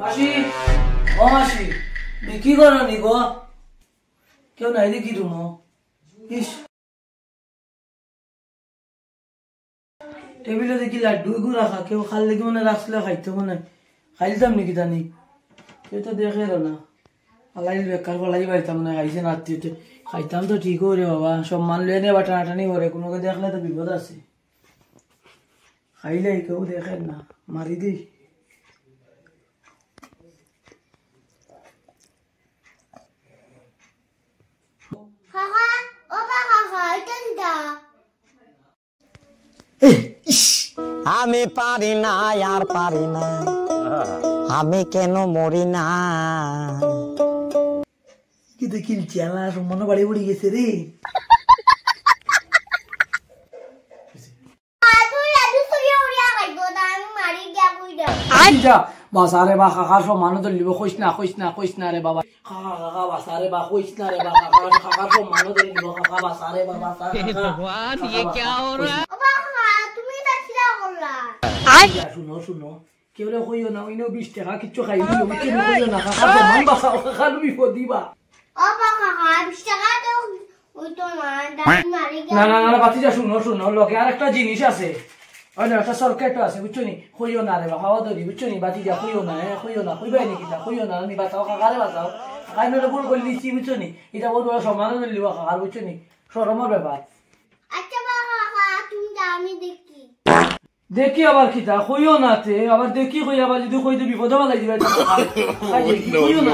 মাসি ও মাসি কি করো নি গো কেউ নাই দেখি রুমো ইস টেবিলে দেখি লাড্ডু গু রাখা কেউ খাল দেখি মনে রাখলে খাইতে মনে খাইতাম নাকি জানি কেউ তো দেখে না আলাইল বেকার ফলাই পাইতাম না খাইছে নাতিতে খাইতাম তো ঠিক করে বাবা সম্মান লয়ে নেবা টানাটানি করে কোনোকে দেখলে তো বিপদ আছে খাইলে কেউ দেখে না মারি দিই আমি পারি না আর পারি না আমি কেন মরি না কি তো কিলছি আলা মনে বাড়ি পড়ে গেছে রে বাসারে বা কাকার সব মানুষ লিব কইস না রে বাবা কাকা কাকা বাসারে বা কইস না রে বাবা কাকার সব মানুষ লিব কাকা বাসারে বা বাসারে ভগবান ये क्या हो रहा है তুমি তাকিলা করলা শুনো শুনো কেউ রে কইও না ওইনো 20 টাকা কিচ্ছু খাইলি ওই কেন কইও না কাকা মান বাসা কাকা বিপদ দিবা ও কাকা 20 টাকা তো ওই তো না না বাতিজা শুনো শুনো লোকে আরেকটা জিনিস আছে ওই একটা সরকার আছে বুঝছো নি কইও না রে বাবা ধরি বুঝছো নি বাতিজা কইও না কইবাই নাকি তা কইও না আমি বাঁচাও কাকারে বাঁচাও কাকাই মেরে ভুল করে দিচ্ছি বুঝছো নি এটা বহুত বড় সম্মান দিলি কাকার বুঝছো নি শরমের ব্যাপার আচ্ছা বাবা তুমি যা আমি দেখি আবার কিতা কইও না তে আবার দেখি কই আবার যদি কই তো বিপদ হওয়া লাগবে কইও না